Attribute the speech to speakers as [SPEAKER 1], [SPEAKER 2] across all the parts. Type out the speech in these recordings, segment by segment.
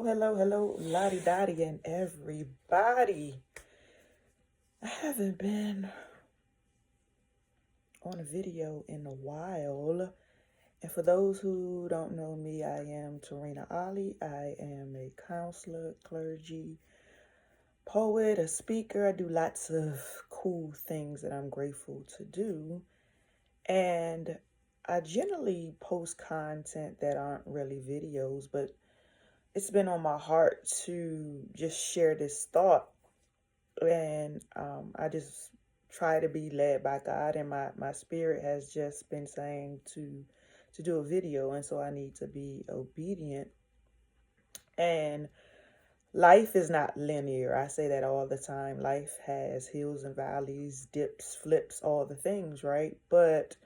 [SPEAKER 1] Hello, Lottie Dottie and everybody. I haven't been on a video in a while. And for those who don't know me, I am Tarina Ali. I am a counselor, clergy, poet, a speaker. I do lots of cool things that I'm grateful to do. And I generally post content that aren't really videos, but it's been on my heart to just share this thought. And I just try to be led by God, and my spirit has just been saying to do a video, and so I need to be obedient. And life is not linear. I say that all the time. Life has hills and valleys, dips, flips, all the things, right? But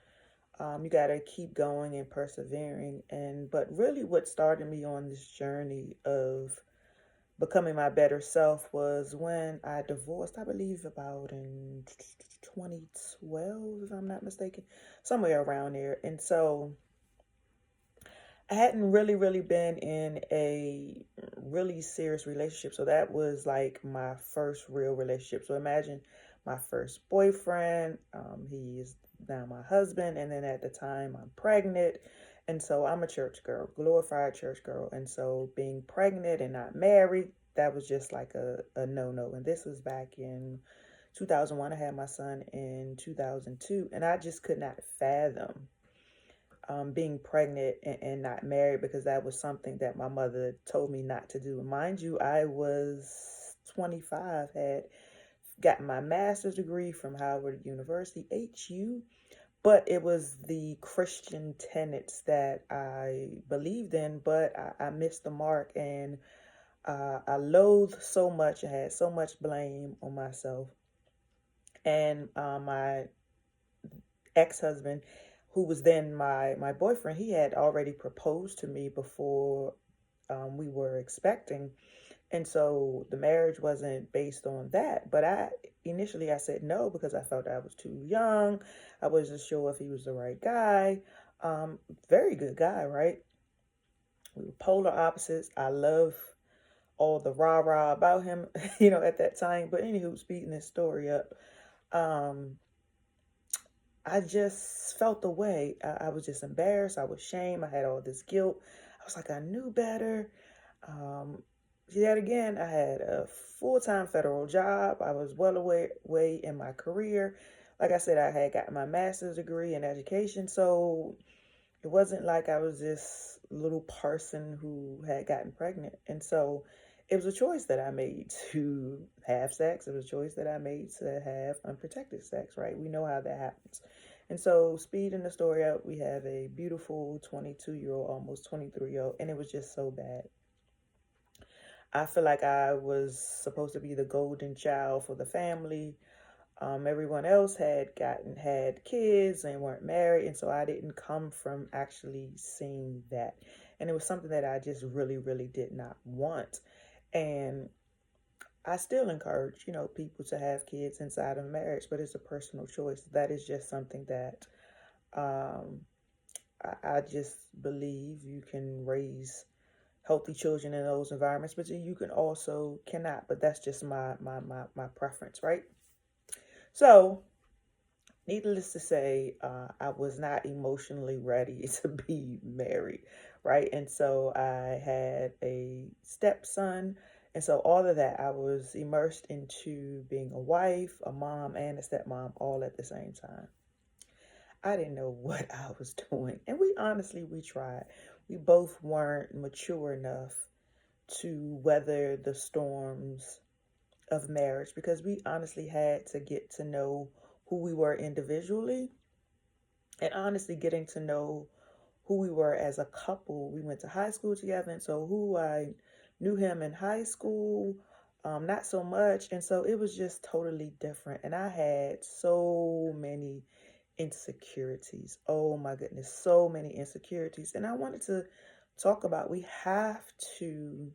[SPEAKER 1] you got to keep going and persevering. And but really, what started me on this journey of becoming my better self was when I divorced, I believe about in 2012, if I'm not mistaken, somewhere around there. And so I hadn't really been in a really serious relationship. So that was like my first real relationship. So imagine my first boyfriend. He is now my husband. And then at the time, I'm pregnant. And so I'm a church girl, glorified church girl. And so being pregnant and not married, that was just like a no-no. And this was back in 2001. I had my son in 2002. And I just could not fathom being pregnant and not married, because that was something that my mother told me not to do. And mind you, I was 25, had gotten my master's degree from Howard University, HU, but it was the Christian tenets that I believed in, but I missed the mark, and I loathed so much. I had so much blame on myself. And my ex-husband, who was then my boyfriend, he had already proposed to me before we were expecting. And so the marriage wasn't based on that. But I said no because I felt I was too young. I wasn't sure if he was the right guy. Very good guy, right? We were polar opposites. I love all the rah-rah about him, at that time. But anywho, speeding this story up, um, I just felt the way. I was just embarrassed. I was ashamed. I had all this guilt. I was like, I knew better. Um, Yet again, I had a full-time federal job. I was well way in my career. Like I said, I had gotten my master's degree in education. So it wasn't like I was this little person who had gotten pregnant. And so it was a choice that I made to have sex. It was a choice that I made to have unprotected sex, right? We know how that happens. And so, speeding the story up, we have a beautiful 22-year-old, almost 23-year-old, and it was just so bad. I feel like I was supposed to be the golden child for the family. Everyone else had kids and weren't married, and so I didn't come from actually seeing that. And it was something that I just really did not want. And I still encourage, people to have kids inside of marriage, but it's a personal choice. That is just something that um, I just believe you can raise healthy children in those environments, but you can also cannot. But that's just my preference, right? So, needless to say, I was not emotionally ready to be married, right? And so I had a stepson. And so all of that, I was immersed into being a wife, a mom, and a stepmom all at the same time. I didn't know what I was doing. And we tried. We both weren't mature enough to weather the storms of marriage, because we honestly had to get to know who we were individually, and honestly getting to know who we were as a couple. We went to high school together, and so who I knew him in high school, not so much. And so it was just totally different. And I had so many insecurities. Oh my goodness, so many insecurities. And I wanted to talk about, we have to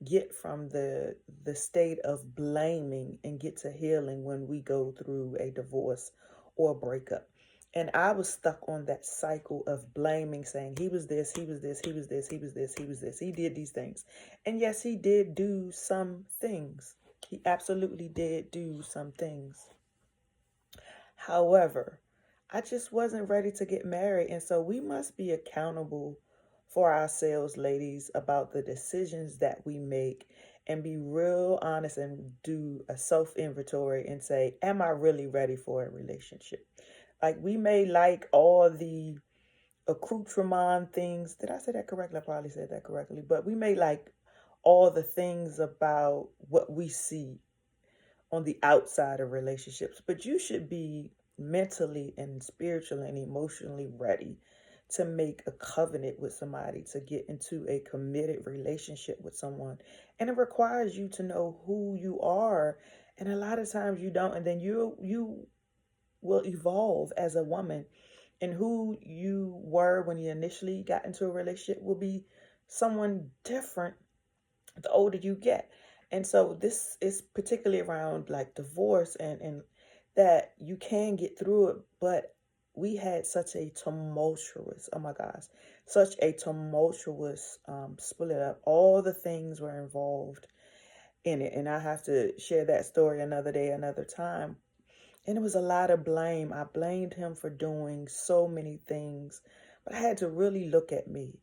[SPEAKER 1] get from the state of blaming and get to healing when we go through a divorce or a breakup. And I was stuck on that cycle of blaming, saying he was this, he was this, he was this, he was this, he was this. He did these things. And yes, he did do some things. He absolutely did do some things. However, I just wasn't ready to get married. And so we must be accountable for ourselves, ladies, about the decisions that we make and be real honest and do a self inventory and say, am I really ready for a relationship? Like, we may like all the accoutrement things. Did I say that correctly? I probably said that correctly. But we may like all the things about what we see on the outside of relationships, but you should be mentally and spiritually and emotionally ready to make a covenant with somebody, to get into a committed relationship with someone. And it requires you to know who you are. And a lot of times you don't, and then you will evolve as a woman, and who you were when you initially got into a relationship will be someone different the older you get. And so this is particularly around like divorce, and that you can get through it, but we had such a tumultuous, oh my gosh, such a tumultuous split up. All the things were involved in it, and I have to share that story another day, another time. And it was a lot of blame. I blamed him for doing so many things, but I had to really look at me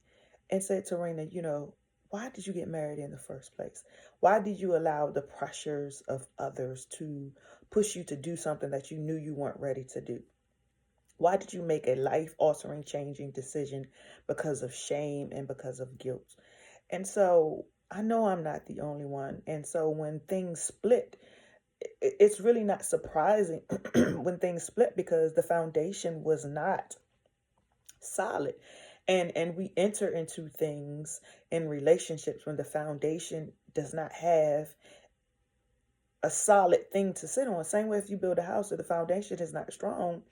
[SPEAKER 1] and say, Tarina, why did you get married in the first place? Why did you allow the pressures of others to push you to do something that you knew you weren't ready to do? Why did you make a life-altering, changing decision because of shame and because of guilt? And so I know I'm not the only one. And so when things split, it's really not surprising when things split, because the foundation was not solid. And we enter into things in relationships when the foundation does not have a solid thing to sit on. Same way, if you build a house, if the foundation is not strong,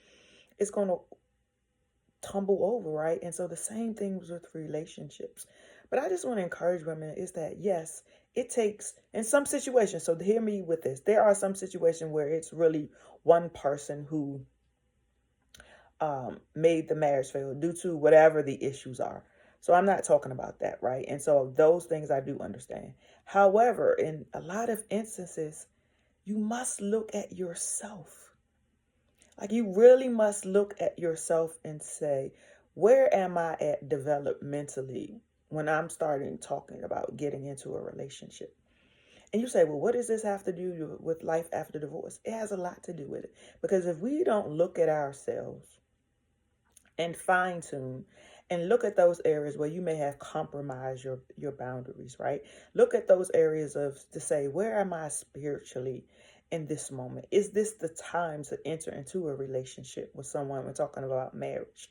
[SPEAKER 1] it's going to tumble over, right? And so the same thing was with relationships. But I just want to encourage women is that, yes, it takes, in some situations, so hear me with this, there are some situations where it's really one person who made the marriage fail due to whatever the issues are. So I'm not talking about that, right? And so those things I do understand. However, in a lot of instances, you must look at yourself. Like, you really must look at yourself and say, where am I at developmentally when I'm starting talking about getting into a relationship? And you say, well, what does this have to do with life after divorce? It has a lot to do with it. Because if we don't look at ourselves and fine tune and look at those areas where you may have compromised your boundaries, right? Look at those areas to say, where am I spiritually in this moment? Is this the time to enter into a relationship with someone? We're talking about marriage.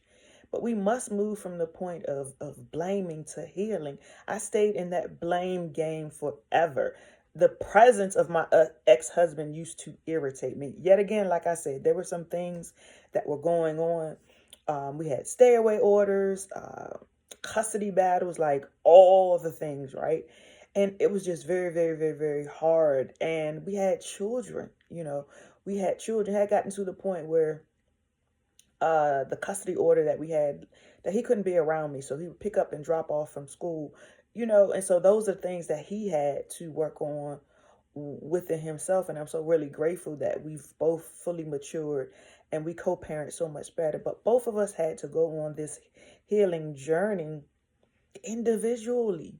[SPEAKER 1] But we must move from the point of blaming to healing. I stayed in that blame game forever. The presence of my ex-husband used to irritate me. Yet again, like I said, there were some things that were going on. We had stay away orders, custody battles, like all the things, right? And it was just very, very, very, very hard. And we had children, had gotten to the point where the custody order that we had, that he couldn't be around me. So he would pick up and drop off from school, and so those are things that he had to work on within himself. And I'm so really grateful that we've both fully matured and we co-parent so much better. But both of us had to go on this healing journey individually.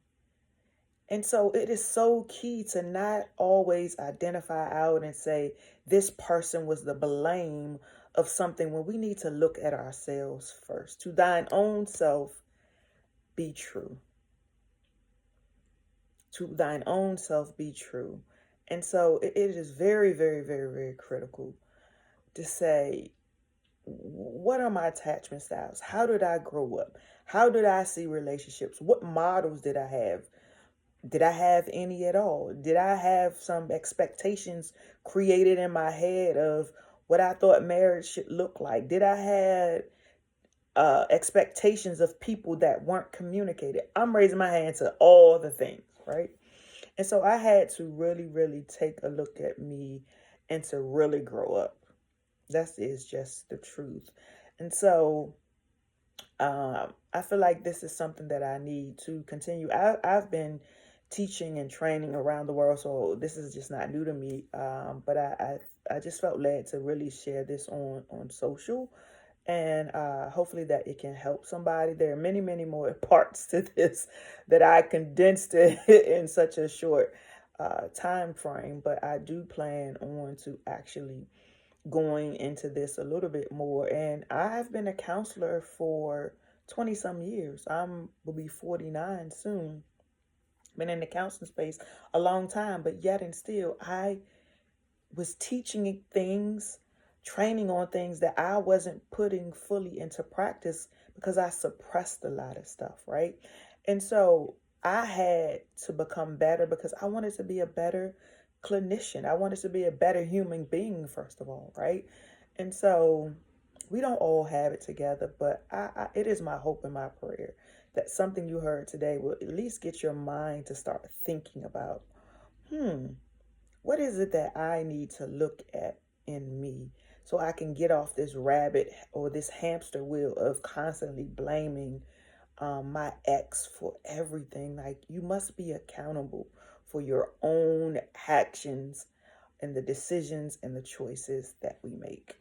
[SPEAKER 1] And so it is so key to not always identify out and say this person was the blame of something, when we need to look at ourselves first. To thine own self be true. To thine own self be true. And so it is very, very, very, very critical to say, what are my attachment styles? How did I grow up? How did I see relationships? What models did I have? Did I have any at all? Did I have some expectations created in my head of what I thought marriage should look like? Did I have expectations of people that weren't communicated? I'm raising my hand to all the things, right? And so I had to really, really take a look at me and to really grow up. That is just the truth. And so I feel like this is something that I need to continue. I've been teaching and training around the world, so this is just not new to me. But I just felt led to really share this on social, and hopefully that it can help somebody. There are many, many more parts to this that I condensed it in such a short time frame, but I do plan on to actually going into this a little bit more. And I've been a counselor for 20 some years. Will be 49 soon. Been in the counseling space a long time, but yet and still I was teaching things, training on things that I wasn't putting fully into practice because I suppressed a lot of stuff, right? And so I had to become better because I wanted to be a better clinician. I wanted to be a better human being, first of all, right? And so we don't all have it together, but it is my hope and my prayer that something you heard today will at least get your mind to start thinking about, what is it that I need to look at in me so I can get off this rabbit or this hamster wheel of constantly blaming my ex for everything? Like, you must be accountable for your own actions and the decisions and the choices that we make.